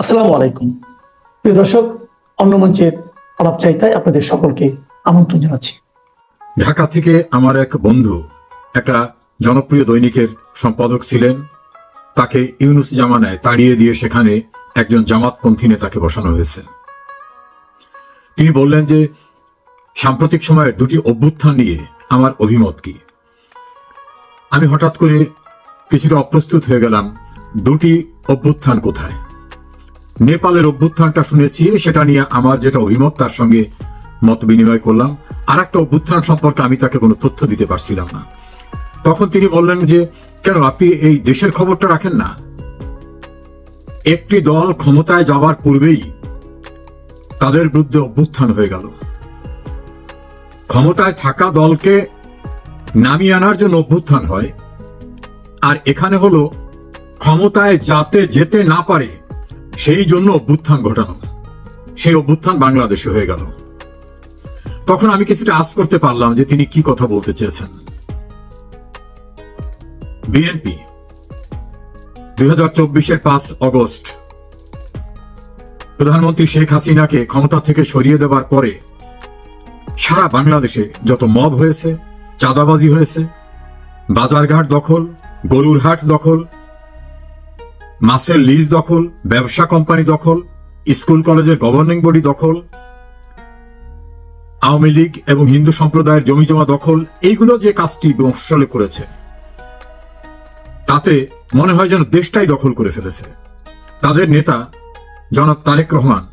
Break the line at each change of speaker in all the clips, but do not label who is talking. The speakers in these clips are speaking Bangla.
আসসালামু আলাইকুম প্রিয় দর্শক, অন্য মঞ্চের আলাপচারিতায় আপনাদের সকলকে আমন্ত্রণ জানাচ্ছি।
ঢাকা থেকে আমার এক বন্ধু একটা জনপ্রিয় দৈনিকের সম্পাদক ছিলেন। তাকে ইউনুস জামানায় তাড়িয়ে দিয়ে সেখানে একজন জামাতপন্থী নেতাকে বসানো হয়েছে। তিনি বললেন যে সাম্প্রতিক সময়ের দুটি অভ্যুত্থান নিয়ে আমার অভিমত কি। আমি হঠাৎ করে কিছুটা অপ্রস্তুত হয়ে গেলাম, দুটি অভ্যুত্থান কোথায়? নেপালের অভ্যুত্থানটা শুনেছি, সেটা নিয়ে আমার যেটা অভিমত তার সঙ্গে মত বিনিময় করলাম। আর একটা অভ্যুত্থান সম্পর্কে আমি তাকে কোনো তথ্য দিতে পারছিলাম না। তখন তিনি বললেন যে কেন আপনি এই দেশের খবরটা রাখেন না? একটি দল ক্ষমতায় যাওয়ার পূর্বেই তাদের বিরুদ্ধে অভ্যুত্থান হয়ে গেল। ক্ষমতায় থাকা দলকে নামিয়ে আনার জন্য অভ্যুত্থান হয়, আর এখানে হলো ক্ষমতায় যাতে যেতে না পারে সেই জন্য অভ্যুত্থান ঘটানো। সেই অভ্যুত্থান বাংলাদেশে হয়ে গেল। তখন আমি কিছুটা আশ করতে পারলাম যে তিনি কি কথা বলতে চেয়েছেন। বিএনপি 2024-এর 5 অগস্ট প্রধানমন্ত্রী শেখ হাসিনাকে ক্ষমতা থেকে সরিয়ে দেওয়ার পরে সারা বাংলাদেশে যত মব হয়েছে, চাঁদাবাজি হয়েছে, বাজারঘাট দখল, গরুর হাট দখল, মাছের লিজ দখল, ব্যবসা কোম্পানি দখল, স্কুল কলেজের গভর্নিং বডি দখল, আওয়ামী লীগ এবং হিন্দু সম্প্রদায়ের জমিজমা দখল, এইগুলো যে কাজটি মফস্বলে করেছে তাতে মনে হয় যেন দেশটাই দখল করে ফেলেছে। তাদের নেতা জনাব তারেক রহমান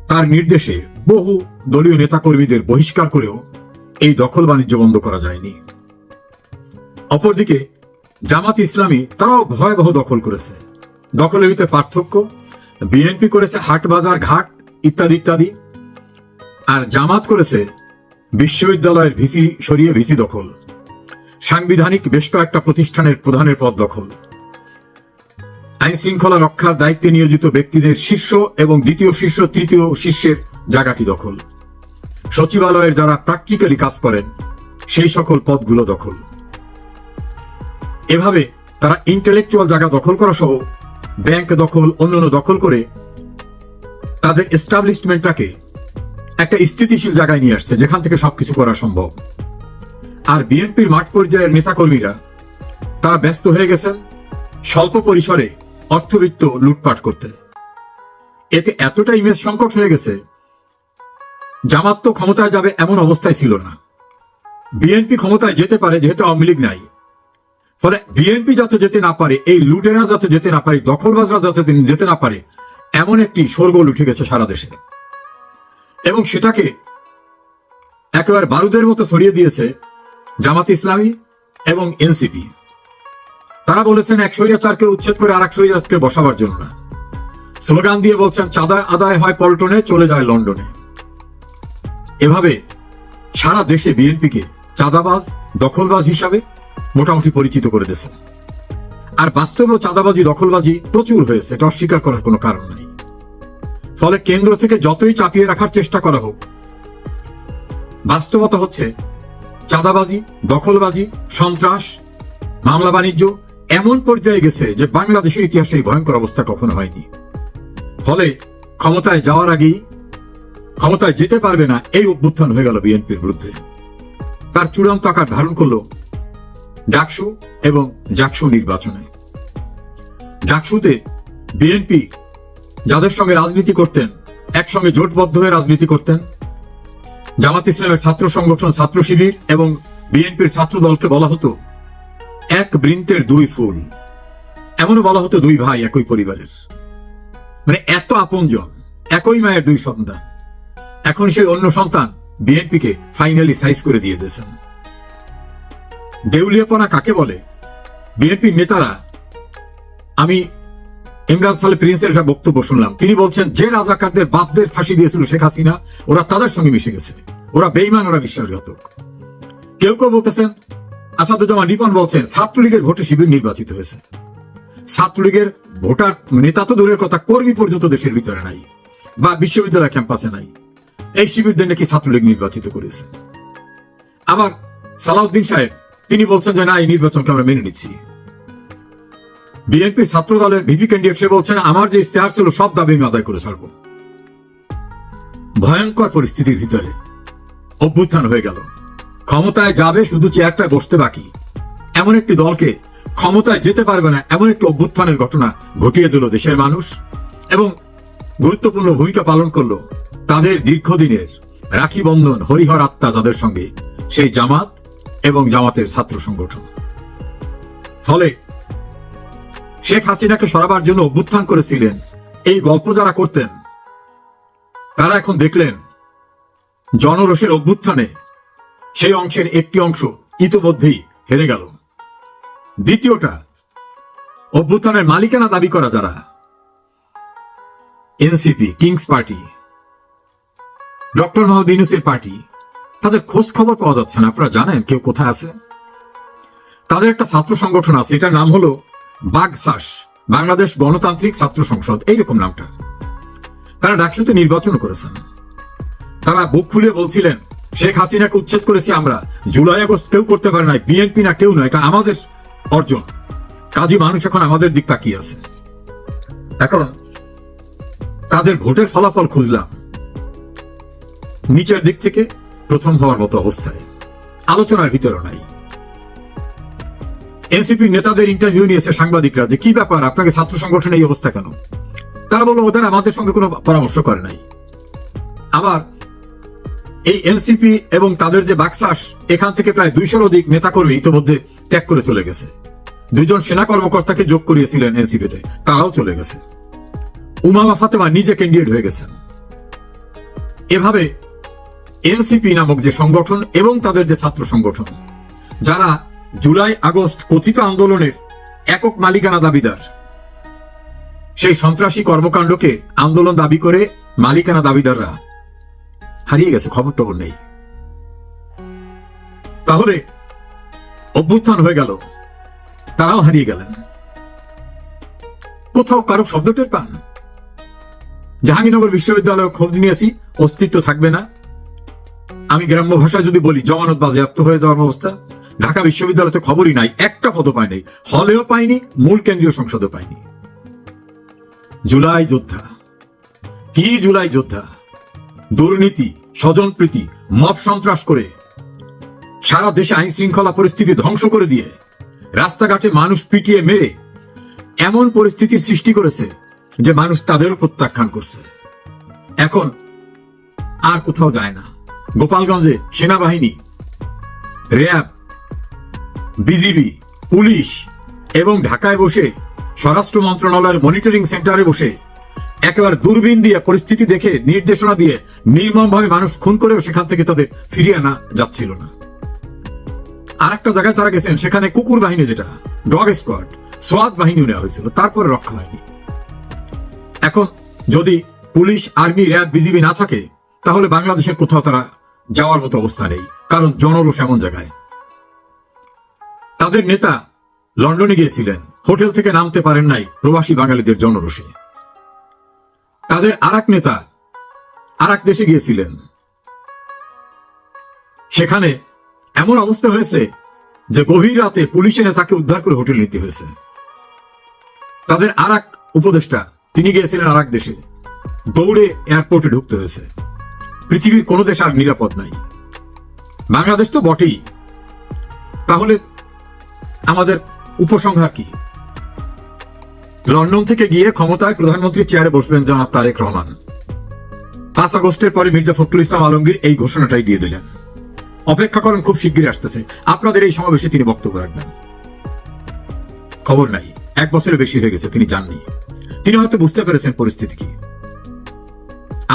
তার নির্দেশে বহু দলীয় নেতাকর্মীদের বহিষ্কার করেও এই দখল বাণিজ্য বন্ধ করা যায়নি। অপরদিকে জামাত ইসলামী তারাও ভয়াবহ দখল করেছে। দখলের ভিতরে পার্থক্য, বিএনপি করেছে হাট বাজার ঘাট ইত্যাদি ইত্যাদি, আর জামাত করেছে বিশ্ববিদ্যালয়ের ভিসি সরিয়ে ভিসি দখল, সাংবিধানিক বেশ কয়েকটা প্রতিষ্ঠানের প্রধানের পদ দখল, আইন শৃঙ্খলা রক্ষার দায়িত্বে নিয়োজিত ব্যক্তিদের শীর্ষ এবং দ্বিতীয় শীর্ষ তৃতীয় শীর্ষের জায়গাটি দখল, সচিবালয়ের যারা প্র্যাকটিক্যালি কাজ করেন সেই সকল পদগুলো দখল। এভাবে তারা ইন্টেলেকচুয়াল জায়গা দখল করা সহ ব্যাংক দখল অন্যান্য দখল করে তাদের এস্টাবলিশমেন্টটাকে একটা স্থিতিশীল জায়গায় নিয়ে আসছে যেখান থেকে সবকিছু করা সম্ভব। আর বিএনপির মাঠ পর্যায়ের নেতাকর্মীরা তারা ব্যস্ত হয়ে গেছেন স্বল্প পরিসরে অর্থবিত্ত লুটপাট করতে। এতে এতটা ইমেজ সংকট হয়ে গেছে, জামাত তো ক্ষমতায় যাবে এমন অবস্থায় ছিল না। বিএনপি ক্ষমতায় যেতে পারে যেহেতু আওয়ামী লীগ নাই, ফলে বিএনপি যাতে যেতে না পারে, এই লুটেরা যাতে যেতে না পারে, দখলবাজরা যাতে যেতে না পারে, এমন একটি শোরগোল উঠে গেছে সারা দেশে। এবং সেটাকে একেবারে বারুদের মতো ছড়িয়ে দিয়েছে জামাত ইসলামী এবং এনসিপি। তারা বলেছেন এক স্বৈরাচারকে উচ্ছেদ করে আর এক স্বৈরাচারকে বসাবার জন্য না। স্লোগান দিয়ে বলছেন চাঁদা আদায় হয় পল্টনে, চলে যায় লন্ডনে। এভাবে সারা দেশে বিএনপিকে চাঁদাবাজ দখলবাজ হিসাবে মোটামুটি পরিচিত করে দিয়েছে। আর বাস্তবেও চাঁদাবাজি দখলবাজি প্রচুর হয়েছে, এটা অস্বীকার করার কোনো কারণ নাই। ফলে কেন্দ্র থেকে যতই চাপিয়ে রাখার চেষ্টা করা হোক, বাস্তবতা হচ্ছে চাঁদাবাজি দখলবাজি সন্ত্রাস মামলা বাণিজ্য এমন পর্যায়ে গেছে যে বাংলাদেশের ইতিহাসে এই ভয়ঙ্কর অবস্থা কখনো হয়নি। ফলে ক্ষমতায় যাওয়ার আগেই ক্ষমতায় যেতে পারবে না এই অভ্যুত্থান হয়ে গেল বিএনপির বিরুদ্ধে। তার চূড়ান্ত আকার ধারণ করল ডাকসু এবং জাকসু নির্বাচনে। ডাকসুতে বিএনপি যাদের সঙ্গে রাজনীতি করতেন, একসঙ্গে জোটবদ্ধ হয়ে রাজনীতি করতেন, জামাত ইসলামের ছাত্র সংগঠন ছাত্র শিবির এবং বিএনপির ছাত্র দলকে বলা হতো এক বৃন্তের দুই ফুল, এমনও বলা হতো দুই ভাই একই পরিবারের, মানে এত আপনজন, একই মায়ের দুই সন্তান। এখন সেই অন্য সন্তান বিএনপিকে ফাইনালি সাইজ করে দিয়ে দিয়েছেন। দেউলিয়াপনা কাকে বলে? বিএনপির নেতারা, আমি ইমরান সালে প্রিন্সের একটা বক্তব্য শুনলাম, তিনি বলছেন যে রাজাকারদের বাপদের ফাঁসি দিয়েছিল শেখ হাসিনা ওরা তাদের সঙ্গে মিশে গেছে, ওরা বেঈমান, ওরা বিশ্বাসঘাতক। কেউ কেউ বলতেছেন, আসাদুজ্জামান রিপন বলছেন ছাত্রলীগের ভোটে শিবির নির্বাচিত হয়েছে। ছাত্রলীগের ভোটার নেতা তো দূরের কথা, কর্মী পর্যন্ত দেশের ভিতরে নাই বা বিশ্ববিদ্যালয় ক্যাম্পাসে নাই। এই শিবিরদের নাকি ছাত্রলীগ নির্বাচিত করেছে। আবার সালাউদ্দিন সাহেব তিনি বলছেন যে না, এই নির্বাচনকে আমরা মেনে নিচ্ছি। বিএনপি ছাত্র দলের ভিপি ক্যান্ডিডেট সে বলছেন আমার যে ইস্তেহার ছিল সব দাবি আমি আদায় করে ছাড়ব। ভয়ঙ্কর পরিস্থিতির ভিতরে অভ্যুত্থান হয়ে গেল। ক্ষমতায় যাবে, শুধু চেয়ারটায় বসতে বাকি, এমন একটি দলকে ক্ষমতায় যেতে পারবে না এমন একটি অভ্যুত্থানের ঘটনা ঘটিয়ে দিল দেশের মানুষ, এবং গুরুত্বপূর্ণ ভূমিকা পালন করলো তাদের দীর্ঘদিনের রাখি বন্ধন হরিহর আত্মা যাদের সঙ্গে, সেই জামাত এবং জামাতের ছাত্র সংগঠন। ফলে শেখ হাসিনাকে সরাবার জন্য অভ্যুত্থান করেছিলেন এই গল্প যারা করতেন, তারা এখন দেখলেন জনরোষের অভ্যুত্থানে সেই অংশের একটি অংশ ইতোমধ্যেই হেরে গেল। দ্বিতীয়টা, অভ্যুত্থানের মালিকানা দাবি করা যারা, NCP, king's party, doctor Mohammad ইউনূসের পার্টি, তাদের খোঁজ খবর পাওয়া যাচ্ছে না। আপনারা জানেন কেউ কোথায় আছে? তাদের একটা ছাত্র সংগঠন আছে, এটার নাম হলো বাগসাস, বাংলাদেশ গণতান্ত্রিক ছাত্র সংসদ, এইরকম নামটা। তারা ডাকসুতে নির্বাচন করেছেন। তারা বুক খুলে বলছিলেন শেখ হাসিনাকে উচ্ছেদ করেছি আমরা, জুলাই আগস্ট কেউ করতে পারে না, বিএনপি না কেউ নয়, এটা আমাদের অর্জন, কাজী মানুষ এখন আমাদের দিক তাকিয়ে আছে। এখন তাদের ভোটের ফলাফল খুঁজলাম, নিচের দিক থেকে প্রথম হওয়ার মতো অবস্থায়, আলোচনার ভিতরে নাই। এনসিপি নেতাদের ইন্টারভিউ নিয়েছে সাংবাদিকরা যে কি ব্যাপার, আপনাকে ছাত্র সংগঠনে এই অবস্থা কেন? তারা বলল ওদের আমাদের সঙ্গে কোনো পরামর্শ করে নাই। আবার এই এনসিপি এবং তাদের যে বাকসাস, এখান থেকে প্রায় 200-র অধিক নেতাকর্মী ইতিমধ্যে ত্যাগ করে চলে গেছে। 2 জন সেনা কর্মকর্তাকে যোগ করিয়েছিলেন এনসিপিতে, তারাও চলে গেছে। উমামা ফাতেমা নিজে ক্যান্ডিডেট হয়ে গেছেন। এভাবে এনসিপি নামক যে সংগঠন এবং তাদের যে ছাত্র সংগঠন, যারা জুলাই আগস্ট কথিত আন্দোলনের একক মালিকানা দাবিদার, সেই সন্ত্রাসী কর্মকাণ্ডকে আন্দোলন দাবি করে মালিকানা দাবিদাররা হারিয়ে গেছে, খবর টবর নেই। তাহলে অভ্যুত্থান হয়ে গেল, তারাও হারিয়ে গেলেন। কোথাও কারো শব্দ টের পান? জাহাঙ্গীরনগর বিশ্ববিদ্যালয়ে খোঁজ নিয়েছি, অস্তিত্ব থাকবে না। আমি গ্রাম্য ভাষায় যদি বলি জমানত বাজেয়াপ্ত হয়ে যাওয়ার অবস্থা। ঢাকা বিশ্ববিদ্যালয়তে খবরই নাই, একটা পদ পায়নি, হলেও পাইনি, মূল কেন্দ্রীয় সংসদও পাইনি। জুলাই যোদ্ধা, কি জুলাই যোদ্ধা! দুর্নীতি, স্বজনপ্রীতি, মব সন্ত্রাস করে সারা দেশে আইন শৃঙ্খলা পরিস্থিতি ধ্বংস করে দিয়ে রাস্তাঘাটে মানুষ পিটিয়ে মেরে এমন পরিস্থিতির সৃষ্টি করেছে যে মানুষ তাদেরও প্রত্যাখ্যান করছে। এখন আর কোথাও যায় না। গোপালগঞ্জে সেনাবাহিনী, র্যাব, বিজিবি, পুলিশ এবং ঢাকায় বসে স্বরাষ্ট্র মন্ত্রণালয়ের মনিটরিং সেন্টারে বসে একেবারে দূরবীন দিয়ে পরিস্থিতি দেখে নির্দেশনা দিয়ে নির্মমভাবে মানুষ খুন করেও সেখান থেকে তাদের ফিরিয়ে আনা যাচ্ছিল না। আর একটা জায়গায় তারা গেছেন, সেখানে কুকুর বাহিনী, যেটা ডগ স্কোয়াড, সোয়াত বাহিনীও নেওয়া হয়েছিল, তারপরে রক্ষা হয়নি। এখন যদি পুলিশ, আর্মি, র্যাব, বিজিবি না থাকে, তাহলে বাংলাদেশের কোথাও তারা যাওয়ার মতো অবস্থা নেই, কারণ জনরোষ এমন জায়গায়। তাদের নেতা লন্ডনে গিয়েছিলেন, হোটেল থেকে নামতে পারেন নাই প্রবাসী বাঙালিদের জনরোষে। তাদের আরেক নেতা আরেক দেশে গিয়েছিলেন, সেখানে এমন অবস্থা হয়েছে যে গভীর রাতে পুলিশের নেতাকে উদ্ধার করে হোটেল নিতে হয়েছে। তাদের আরেক উপদেষ্টা, তিনি গিয়েছিলেন আরেক দেশে, দৌড়ে এয়ারপোর্টে ঢুকতে হয়েছে। পৃথিবীর কোনো দেশ আর নিরাপদ নাই, বাংলাদেশ তো বটেই। তাহলে আমাদের উপসংহার কি? লন্ডন থেকে গিয়ে ক্ষমতায় প্রধানমন্ত্রী চেয়ারে বসবেন জনাব তারেক রহমান। 5 আগস্টের পরে মির্জা ফখরুল ইসলাম আলমগীর এই ঘোষণাটাই দিয়ে দিলেন, অপেক্ষা করেন, খুব শিগগিরই আসতেছে, আপনাদের এই সমাবেশে তিনি বক্তব্য রাখবেন। খবর নাই, 1 বছরের বেশি হয়ে গেছে তিনি যাননি। তিনি হয়তো বুঝতে পেরেছেন পরিস্থিতি কি।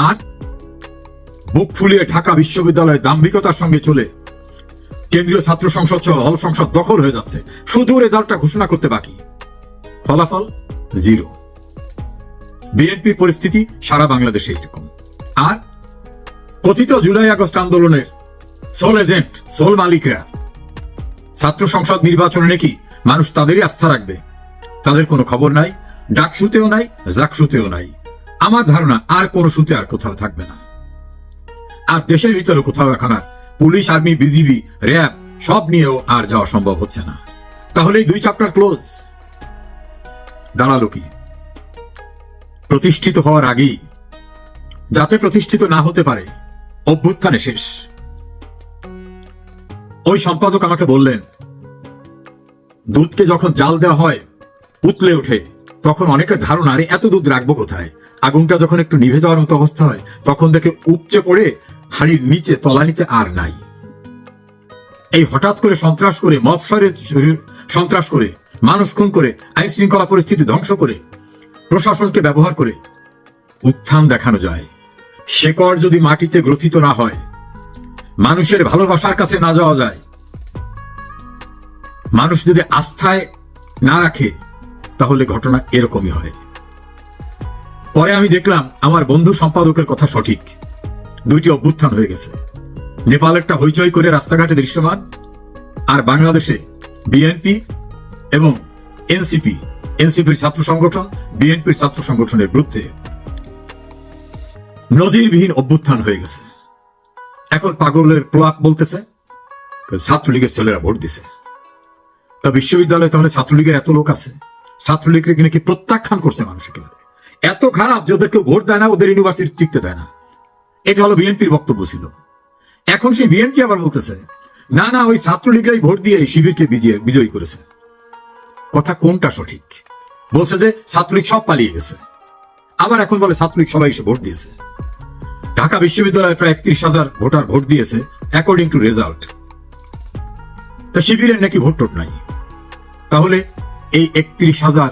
আর বুক ফুলিয়ে ঢাকা বিশ্ববিদ্যালয়ে দাম্ভিকতার সঙ্গে চলে কেন্দ্রীয় ছাত্র সংসদ সহ হল সংসদ দখল হয়ে যাচ্ছে, শুধু রেজাল্টটা ঘোষণা করতে বাকি। ফলাফল 0। বিএনপির পরিস্থিতি সারা বাংলাদেশে এরকম। আর কথিত জুলাই আগস্ট আন্দোলনের সোল এজেন্ট, সোল মালিকরা ছাত্র সংসদ নির্বাচনে নাকি মানুষ তাদেরই আস্থা রাখবে, তাদের কোনো খবর নাই। ডাকসুতেও নাই, জাকসুতেও নাই। আমার ধারণা আর কোন সুতে আর কোথাও থাকবে না। আর দেশের ভিতরে কোথাও এখন আর পুলিশ, আর্মি, বিজিবি, র্যাব সব নিয়েও আর যাওয়া সম্ভব হচ্ছে না। তাহলে এই 2 চ্যাপ্টার ক্লোজ। দাঁড়ালো কি? প্রতিষ্ঠিত হওয়ার আগেই যাতে প্রতিষ্ঠিত না হতে পারে অভ্যুত্থানে শেষ। ওই সম্পাদক আমাকে বললেন, দুধকে যখন জাল দেওয়া হয় উতলে ওঠে, তখন অনেকের ধারণা আরে এত দুধ রাখবো কোথায়, আগুনটা যখন একটু নিভে যাওয়ার মতো অবস্থা হয় তখন দেখে উপচে পড়ে হাড়ির নিচে তলানিতে আর নাই। এই হঠাৎ করে সন্ত্রাস করে, মফসরে সন্ত্রাস করে, মানুষ খুন করে, আইন শৃঙ্খলা পরিস্থিতি ধ্বংস করে, প্রশাসনকে ব্যবহার করে উত্থান দেখানো যায়। শেকড় যদি মাটিতে গ্রথিত না হয়, মানুষের ভালোবাসার কাছে না যাওয়া যায়, মানুষ যদি আস্থায় না রাখে, তাহলে ঘটনা এরকমই হয়। পরে আমি দেখলাম আমার বন্ধু সম্পাদকের কথা সঠিক। দুইটি অভ্যুত্থান হয়ে গেছে। নেপালেরটা হইচই করে রাস্তাঘাটে দৃশ্যমান, আর বাংলাদেশে বিএনপি এবং এনসিপির ছাত্র সংগঠন, বিএনপির ছাত্র সংগঠনের বিরুদ্ধে নজিরবিহীন অভ্যুত্থান হয়ে গেছে। এখন পাগলের প্রলাপ বলতেছে ছাত্রলীগের ছেলেরা ভোট দিছে। তা বিশ্ববিদ্যালয়ে তাহলে ছাত্রলীগের এত লোক আছে, ছাত্রলীগের নাকি প্রত্যাখ্যান করছে মানুষ, একেবারে এত খারাপ যে ওদের কেউ ভোট দেয় না, ওদের ইউনিভার্সিটি টিকতে দেয় না। এটা হলো বিএনপির বক্তব্য ছিল। এখন সেই বিএনপি আবার বলতেছে না না, ওই ছাত্রলীগরাই ভোট দিয়ে শিবিরকে বিজয়ী করেছে। কথা কোনটা সঠিক? বলছে যে ছাত্রলীগ সব পালিয়ে গেছে, আবার এখন বলে ছাত্রলীগ সবাই এসে ভোট দিয়েছে। ঢাকা বিশ্ববিদ্যালয়ে প্রায় 31,000 ভোটার ভোট দিয়েছে অ্যাকর্ডিং টু রেজাল্ট। তা শিবিরের নাকি ভোট টোট নাই। তাহলে এই 31,000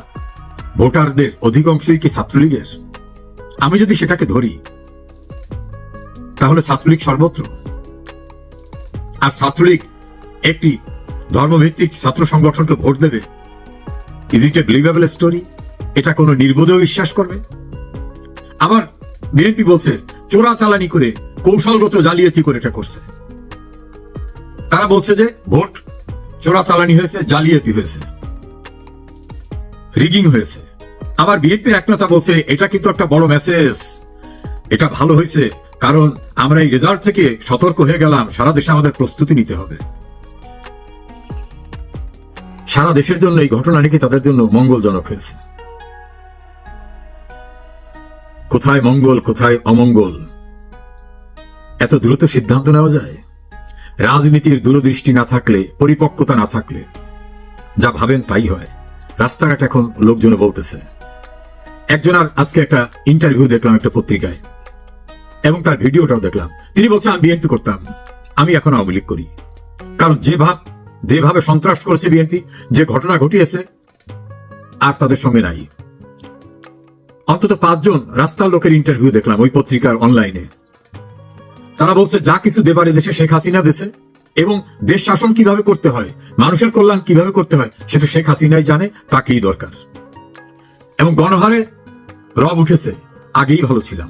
ভোটারদের অধিকাংশই কি ছাত্রলীগের? আমি যদি সেটাকে ধরি, তাহলে ছাত্রলীগ সর্বত্র। আর ছাত্রলীগ একটি ধর্মভিত্তিক ছাত্র সংগঠনকে ভোট দেবে, is it A believable story? এটা কোনো নির্বোধেও বিশ্বাস করবে? আবার বিএনপি বলছে চোরাচালানি করে, কৌশলগত জালিয়াতি করে এটা করছে। তারা বলছে যে ভোট চোরাচালানি হয়েছে, জালিয়াতি হয়েছে, রিগিং হয়েছে। আবার বিএনপির এক নেতা বলছে এটা কিন্তু একটা বড় মেসেজ, এটা ভালো হয়েছে, কারণ আমরা এই রেজাল্ট থেকে সতর্ক হয়ে গেলাম, সারা দেশে আমাদের প্রস্তুতি নিতে হবে। সারা দেশের জন্য এই ঘটনা নাকি তাদের জন্য মঙ্গলজনক হয়েছে। কোথায় মঙ্গল, কোথায় অমঙ্গল, এত দ্রুত সিদ্ধান্ত নেওয়া যায়? রাজনীতির দূরদৃষ্টি না থাকলে, পরিপক্কতা না থাকলে যা ভাবেন তাই হয়। রাস্তাঘাট এখন লোকজনে বলতেছে। একজনের আজকে একটা ইন্টারভিউ দেখলাম একটা পত্রিকায়, এবং তার ভিডিওটাও দেখলাম। তিনি বলছেন আমি বিএনপি করতাম, আমি এখন আওয়ামী লীগ করি। কারণ যেভাবে সন্ত্রাস করেছে বিএনপি, যে ঘটনা ঘটিয়েছে, আর তাদের সঙ্গে নাই। অন্তত 5 জন রাস্তার লোকের ইন্টারভিউ দেখলাম ওই পত্রিকার অনলাইনে। তারা বলছে যা কিছু দেবারে দেশে শেখ হাসিনা দেশে, এবং দেশ শাসন কিভাবে করতে হয়, মানুষের কল্যাণ কিভাবে করতে হয়, সেটা শেখ হাসিনাই জানে, তাকেই দরকার। এবং গণহারে রব উঠেছে, আগেই ভালো ছিলাম,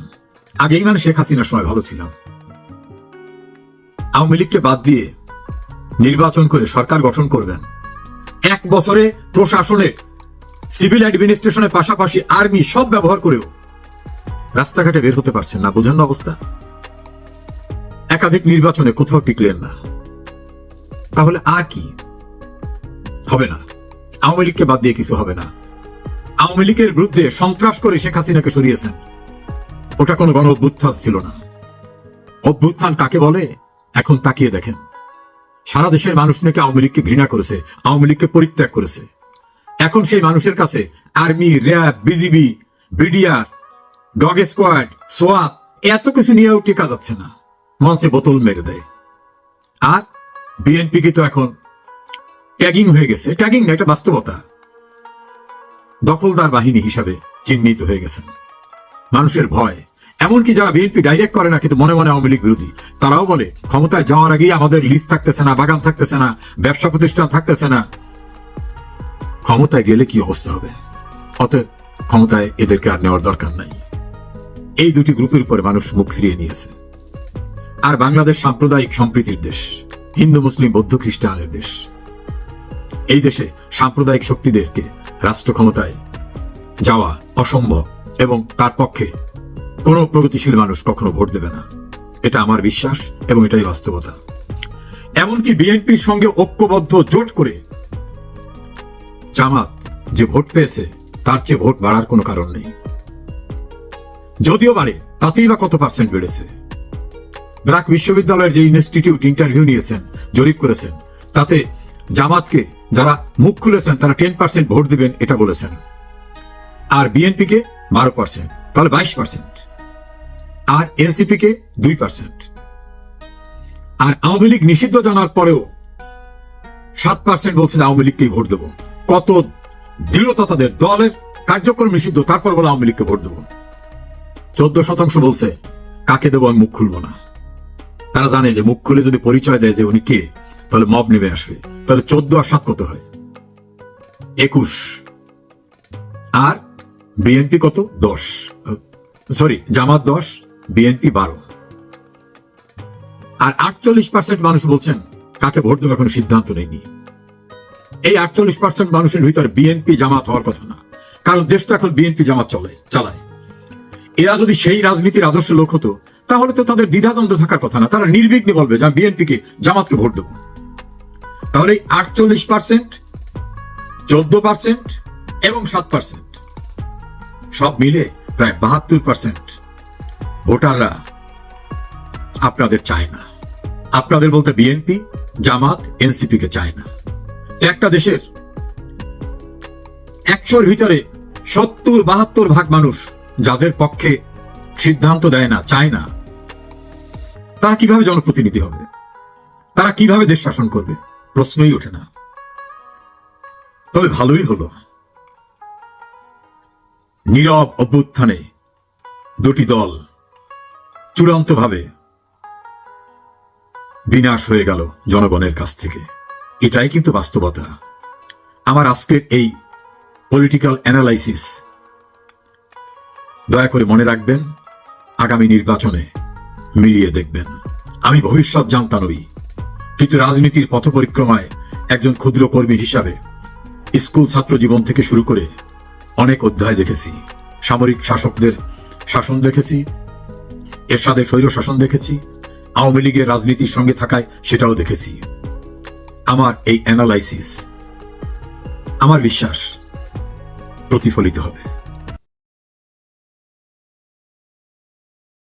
আগেই মানে শেখ হাসিনার সময় ভালো ছিলাম। আওয়ামী লীগকে বাদ দিয়ে নির্বাচন করে সরকার গঠন করবেন। 1 বছরে প্রশাসনের, সিভিল অ্যাডমিনিস্ট্রেশনের পাশাপাশি আর্মি সব ব্যবহার করেও রাস্তাঘাটে বের হতে পারছেন না, বোঝেন না অবস্থা। একাধিক নির্বাচনে কোথাও টিকলেন না, তাহলে আর কি হবে? না, আওয়ামী লীগকে বাদ দিয়ে কিছু হবে না। আওয়ামী লীগের বিরুদ্ধে সন্ত্রাস করে শেখ হাসিনাকে সরিয়েছেন, ওটা কোনো গণ অভ্যুত্থান ছিল না। অভ্যুত্থান কাকে বলে এখন তাকিয়ে দেখেন। সারা দেশের মানুষ নাকি আওয়ামী লীগকে ঘৃণা করেছে, আওয়ামী লীগকে পরিত্যাগ করেছে। এখন সেই মানুষের কাছে army, RAB, BGB, BDR, dog squad, সোয়াত এত কিছু নিয়েও টেকা যাচ্ছে না, মঞ্চে বোতল মেরে দেয়। আর বিএনপি তো এখন ট্যাগিং হয়ে গেছে, ট্যাগিং না, এটা বাস্তবতা, দখলদার বাহিনী হিসাবে চিহ্নিত হয়ে গেছে। মানুষের ভয়, এমনকি যারা বিএনপি ডাইরেক্ট করে না কিন্তু মনে মনে আওয়ামী লীগ বিরোধী, তারাও বলে ক্ষমতায় যাওয়ার আগেই আমাদের লিস্ট থাকতেছে না, বাগান থাকতেছে না, ব্যবসা প্রতিষ্ঠান থাকতেছে না, ক্ষমতায় গেলে কি অবস্থা হবে। অতএব ক্ষমতায় এদেরকে আর নেওয়ার দরকার নাই। এই দুটি গ্রুপের উপরে মানুষ মুখ ফিরিয়ে নিয়েছে। আর বাংলাদেশ সাম্প্রদায়িক সম্প্রীতির দেশ, হিন্দু মুসলিম বৌদ্ধ খ্রিস্টানের দেশ। এই দেশে সাম্প্রদায়িক শক্তিদেরকে রাষ্ট্র ক্ষমতায় যাওয়া অসম্ভব, এবং তার পক্ষে কোনো প্রগতিশীল মানুষ কখনো ভোট দেবে না, এটা আমার বিশ্বাস এবং এটাই বাস্তবতা। এমনকি বিএনপির সঙ্গে ঐক্যবদ্ধ জোট করে জামাত যে ভোট পেয়েছে তার চেয়ে ভোট বাড়ার কোনো কারণ নেই। যদিও বাড়ে, তাতেই বা কত পার্সেন্ট বেড়েছে? ব্র্যাক বিশ্ববিদ্যালয়ের যে ইনস্টিটিউট ইন্টারভিউ নিয়েছেন, জরিপ করেছেন, তাতে জামাতকে যারা মুখ খুলেছেন তারা 10% ভোট দিবেন এটা বলেছেন, আর বিএনপিকে 12%, তাহলে 22%, আর এনসিপিকে 2%, আর আওয়ামী লীগ নিষিদ্ধ জানার পরেও 7% বলছে যে আওয়ামী লীগকেই ভোট দেবো। কত দৃঢ়তা তাদের! দলের কার্যক্রম নিষিদ্ধ, তারপর বলে আওয়ামী লীগকে ভোট দেবো। 14% বলছে কাকে দেবো আমি মুখ খুলবো না। তারা জানে যে মুখ খুলে যদি পরিচয় দেয় যে উনি কে, তাহলে মব নেমে আসবে। তাহলে 14 আর 7 কত হয়? 21। আর বিএনপি কত? 10, সরি, জামাত 10, বিএনপি 12। আর 48% মানুষ বলছেন কাকে ভোট দেবো এখন সিদ্ধান্ত নেয়নি। এই 48% মানুষের ভিতরে বিএনপি জামাত হওয়ার কথা না, কারণ দেশটা এখন বিএনপি জামাত চালায়। এরা যদি সেই রাজনীতির আদর্শ লোক হতো তাহলে তো তাদের দ্বিধাদ্বন্দ্ব থাকার কথা না, তারা নির্বিঘ্নে বলবে যে আমি বিএনপিকে, জামাতকে ভোট দেবো। তাহলে 48%, 14% এবং 7% সব মিলে প্রায় 72% ভোটাররা আপনাদের চায় না। আপনাদের বলতে বিএনপি, জামাত, এনসিপি কে চায় না। একটা দেশের 100-র ভিতরে 70-72 ভাগ মানুষ যাদের পক্ষে সিদ্ধান্ত দেয় না, চায় না, তারা কিভাবে জনপ্রতিনিধি হবে? তারা কিভাবে দেশ শাসন করবে? প্রশ্নই ওঠে না। তবে ভালোই হলো, নীরব অভ্যুত্থানে দুটি দল চূড়ান্তভাবে বিনাশ হয়ে গেল জনগণের কাছ থেকে। এটাই কিন্তু বাস্তবতা। আমার আজকের এই পলিটিক্যাল অ্যানালাইসিস দয়া করে মনে রাখবেন, আগামী নির্বাচনে মিলিয়ে দেখবেন। আমি ভবিষ্যৎ জানতা নই, কিন্তু রাজনীতির পথ পরিক্রমায় একজন ক্ষুদ্র কর্মী হিসাবে স্কুল ছাত্র জীবন থেকে শুরু করে অনেক অধ্যায় দেখেছি। সামরিক শাসকদের শাসন দেখেছি, এরশাদের স্বৈর শাসন দেখেছি, আওয়ামী লীগের রাজনীতির সঙ্গে থাকায় সেটাও দেখেছি। আমার এই অ্যানালাইসিস, আমার বিশ্বাস প্রতিফলিত হবে।